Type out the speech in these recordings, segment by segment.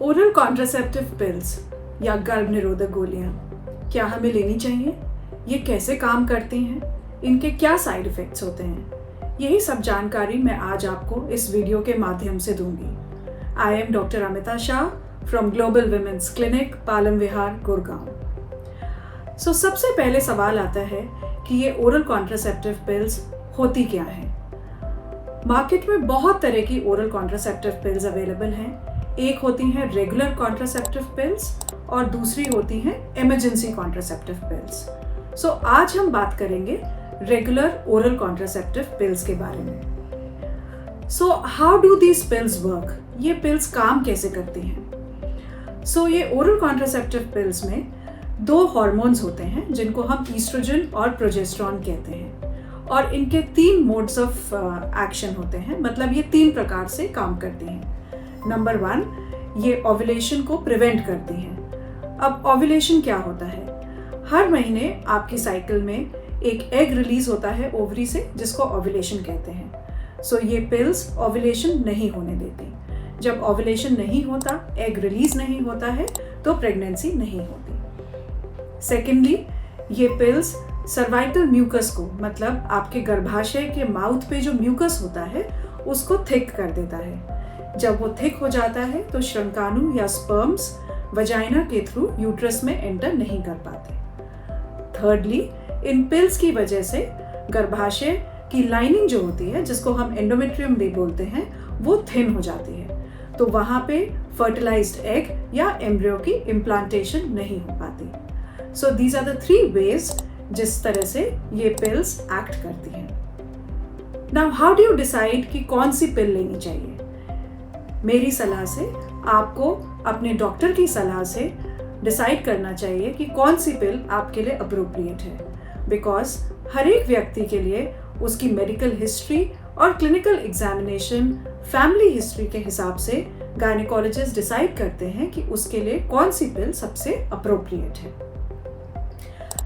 Oral contraceptive pills या गर्भ निरोधक गोलियां क्या हमें लेनी चाहिए? ये कैसे काम करती हैं? इनके क्या साइड इफ़ेक्ट्स होते हैं? यही सब जानकारी मैं आज आपको इस वीडियो के माध्यम से दूंगी। I am doctor Amita Shah from global women's clinic, Palam Vihar, Gurgaon. सबसे पहले सवाल आता है कि ये ओरल कॉन्ट्रासेप्टिव पिल्स होती क्या हैं? मार्केट में बहुत तरह की ओरल कॉन्ट्रासेप्टिव पिल्स अवेलेबल हैं। एक होती हैं रेगुलर कॉन्ट्रासेप्टिव पिल्स और दूसरी होती हैं इमरजेंसी कॉन्ट्रासेप्टिव पिल्स। आज हम बात करेंगे रेगुलर ओरल कॉन्ट्रासेप्टिव पिल्स के बारे में। How do these pills work? ये पिल्स काम कैसे करती हैं? ये ओरल कॉन्ट्रासेप्टिव पिल्स में दो हार्मोन्स होते हैं जिनको हम ईस्ट्रोजन और प्रोजेस्टेरॉन कहते हैं, और इनके 3 मोड्स ऑफ एक्शन होते हैं। मतलब ये 3 प्रकार से काम करती हैं। नंबर 1, ये ओव्यूलेशन को प्रिवेंट करती हैं। अब ओव्यूलेशन क्या होता है? हर महीने आपकी साइकिल में एक एग रिलीज होता है ओवरी से, जिसको ओव्यूलेशन कहते हैं। ये पिल्स ओव्यूलेशन नहीं होने देती। जब ओव्यूलेशन नहीं होता, एग रिलीज नहीं होता है, तो प्रेगनेंसी नहीं होती। सेकेंडली, ये पिल्स सर्वाइकल म्यूकस को, मतलब आपके गर्भाशय के माउथ पे जो म्यूकस होता है, उसको थिक कर देता है। जब वो थिक हो जाता है तो श्रृंकाणु या स्पर्म्स वजाइना के थ्रू यूट्रस में एंटर नहीं कर पाते। थर्डली, इन पिल्स की वजह से गर्भाशय की लाइनिंग जो होती है, जिसको हम एंडोमेट्रियम भी बोलते हैं, वो थिन हो जाती है। तो वहाँ पे फर्टिलाइज्ड एग या एम्ब्रियो की इम्प्लांटेशन नहीं हो पाती। दीज आर द 3 वेज जिस तरह से ये पिल्स एक्ट करती हैं। Now how do you decide कि कौन सी पिल लेनी चाहिए? मेरी सलाह से आपको अपने डॉक्टर की सलाह से डिसाइड करना चाहिए कि कौन सी पिल आपके लिए अप्रोप्रिएट है, बिकॉज हर एक व्यक्ति के लिए उसकी मेडिकल हिस्ट्री और क्लिनिकल एग्जामिनेशन, फैमिली हिस्ट्री के हिसाब से गायनेकोलॉजिस्ट डिसाइड करते हैं कि उसके लिए कौन सी पिल सबसे अप्रोप्रिएट है।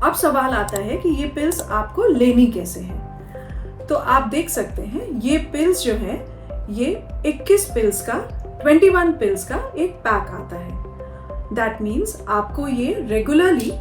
अब सवाल आता है कि ये पिल्स आपको लेनी कैसे हैं? तो आप देख सकते हैं ये पिल्स जो है, ये 21 पिल्स का, 21 पिल्स का एक पैक आता है। दैट मीन्स आपको ये रेगुलरली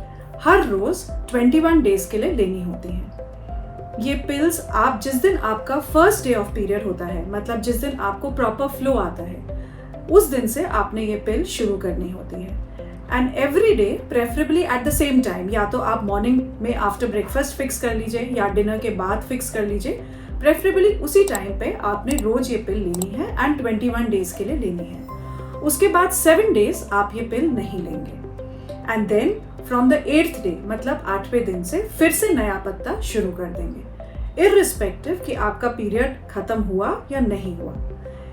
हर रोज 21 डेज के लिए लेनी होती हैं। ये पिल्स आप जिस दिन आपका फर्स्ट डे ऑफ पीरियड होता है, मतलब जिस दिन आपको प्रॉपर फ्लो आता है, उस दिन से आपने ये पिल शुरू करनी होती है। And every day preferably at the same time, या तो आप मॉर्निंग में आफ्टर ब्रेकफास्ट फिक्स कर लीजिए या डिनर के बाद फिक्स कर लीजिए। प्रेफरेबली उसी टाइम पे आपने रोज ये पिल लेनी है एंड 21 डेज के लिए लेनी है। उसके बाद 7 डेज आप ये पिल नहीं लेंगे and then from the 8th day, मतलब 8वें दिन से फिर से नया पत्ता शुरू कर देंगे, इररिस्पेक्टिव कि आपका पीरियड खत्म हुआ या नहीं हुआ।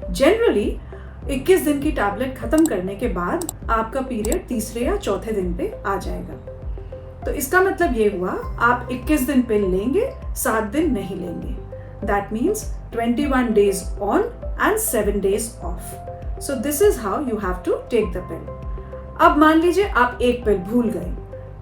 जनरली 21 दिन की टैबलेट खत्म करने के बाद आपका पीरियड 3रे या 4थे दिन पे आ जाएगा। तो इसका मतलब ये हुआ, आप 21 दिन पिल लेंगे, 7 दिन नहीं लेंगे। That means 21 days on and 7 days off. This is how you have to take the pill. अब मान लीजिए आप एक पिल भूल गए,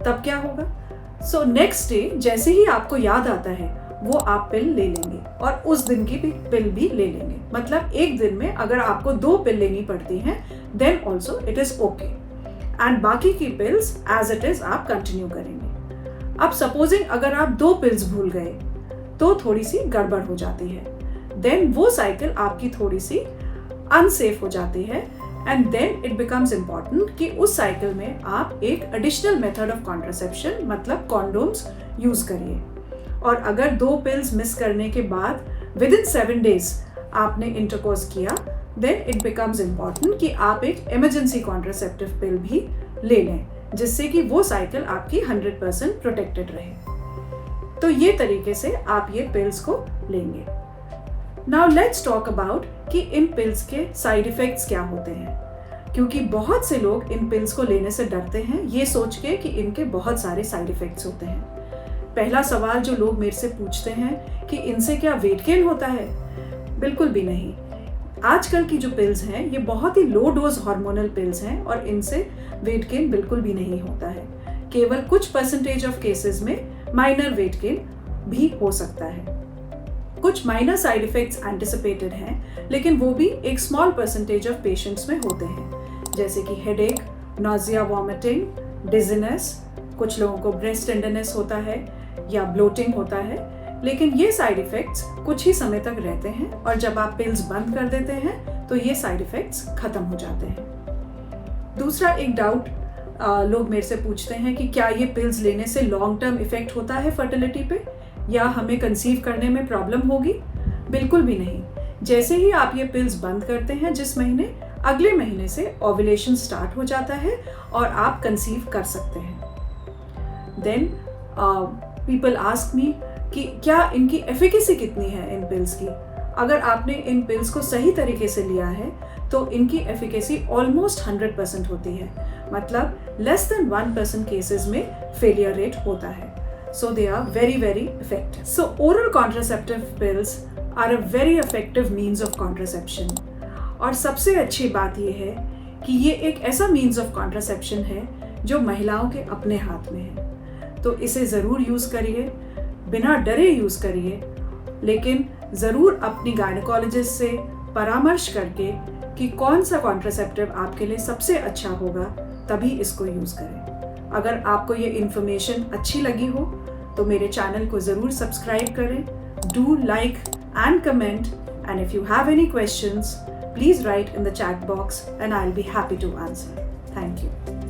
तब क्या होगा? नेक्स्ट डे जैसे ही आपको याद आता है, वो आप पिल ले लेंगे और उस दिन की भी पिल भी ले लेंगे। मतलब एक दिन में अगर आपको 2 पिल लेनी पड़ती हैं, then also it is okay. And बाकी की पिल्स एज इट इज आप कंटिन्यू करेंगे। अब सपोजिंग अगर आप 2 पिल्स भूल गए तो थोड़ी सी गड़बड़ हो जाती है, देन वो साइकिल आपकी थोड़ी सी अनसेफ हो जाती है and then it becomes important कि उस साइकिल में आप एक एडिशनल मेथड ऑफ कॉन्ट्रासेप्शन, मतलब कॉन्डोम्स यूज करिए। और अगर 2 पिल्स मिस करने के बाद विद इन 7 डेज आपने इंटरकोर्स किया, देन इट बिकम्स इम्पॉर्टेंट कि आप एक इमरजेंसी कॉन्ट्रासेप्टिव पिल भी ले लें, जिससे कि वो साइकिल आपकी 100% प्रोटेक्टेड रहे। तो ये तरीके से आप ये पिल्स को लेंगे। नाउ लेट्स टॉक अबाउट कि इन पिल्स के साइड इफेक्ट्स क्या होते हैं, क्योंकि बहुत से लोग इन पिल्स को लेने से डरते हैं, ये सोच के कि इनके बहुत सारे साइड इफेक्ट्स होते हैं। पहला सवाल जो लोग मेरे से पूछते हैं कि इनसे क्या वेट गेन होता है? बिल्कुल भी नहीं। आजकल की जो पिल्स हैं, ये बहुत ही लो डोज हार्मोनल पिल्स हैं और इनसे वेट गेन बिल्कुल भी नहीं होता है। केवल कुछ परसेंटेज ऑफ केसेस में माइनर वेट गेन भी हो सकता है। कुछ माइनर साइड इफेक्ट्स एंटिसिपेटेड हैं, लेकिन वो भी एक स्मॉल परसेंटेज ऑफ पेशेंट्स में होते हैं। जैसे कि हेडेक, नॉजिया, वॉमिटिंग, डिजीनेस, कुछ लोगों को ब्रेस्ट टेंडरनेस होता है या ब्लोटिंग होता है। लेकिन ये साइड इफ़ेक्ट्स कुछ ही समय तक रहते हैं और जब आप पिल्स बंद कर देते हैं तो ये साइड इफ़ेक्ट्स ख़त्म हो जाते हैं। दूसरा एक डाउट लोग मेरे से पूछते हैं कि क्या ये पिल्स लेने से लॉन्ग टर्म इफ़ेक्ट होता है फर्टिलिटी पे, या हमें कंसीव करने में प्रॉब्लम होगी? बिल्कुल भी नहीं। जैसे ही आप ये पिल्स बंद करते हैं जिस महीने, अगले महीने से ओव्यूलेशन स्टार्ट हो जाता है और आप कंसीव कर सकते हैं। देन पीपल आस्क मी कि क्या इनकी एफिकेसी कितनी है इन पिल्स की। अगर आपने इन पिल्स को सही तरीके से लिया है तो इनकी एफिकेसी ऑलमोस्ट 100% होती है, मतलब लेस देन 1% केसेस में फेलियर रेट होता है। So they are very very effective. So oral contraceptive pills are a very effective means of contraception. और सबसे अच्छी बात यह है कि ये एक ऐसा मीन्स ऑफ कॉन्ट्रासेप्शन है जो महिलाओं के अपने हाथ में है। तो इसे ज़रूर यूज़ करिए, बिना डरे यूज़ करिए, लेकिन ज़रूर अपनी गायनेकोलॉजिस्ट से परामर्श करके कि कौन सा कॉन्ट्रासेप्टिव आपके लिए सबसे अच्छा होगा, तभी इसको यूज़ करें। अगर आपको ये इन्फॉर्मेशन अच्छी लगी हो तो मेरे चैनल को ज़रूर सब्सक्राइब करें, do like and comment, and if you have any questions please write in the chat box and I'll be happy to answer. Thank you.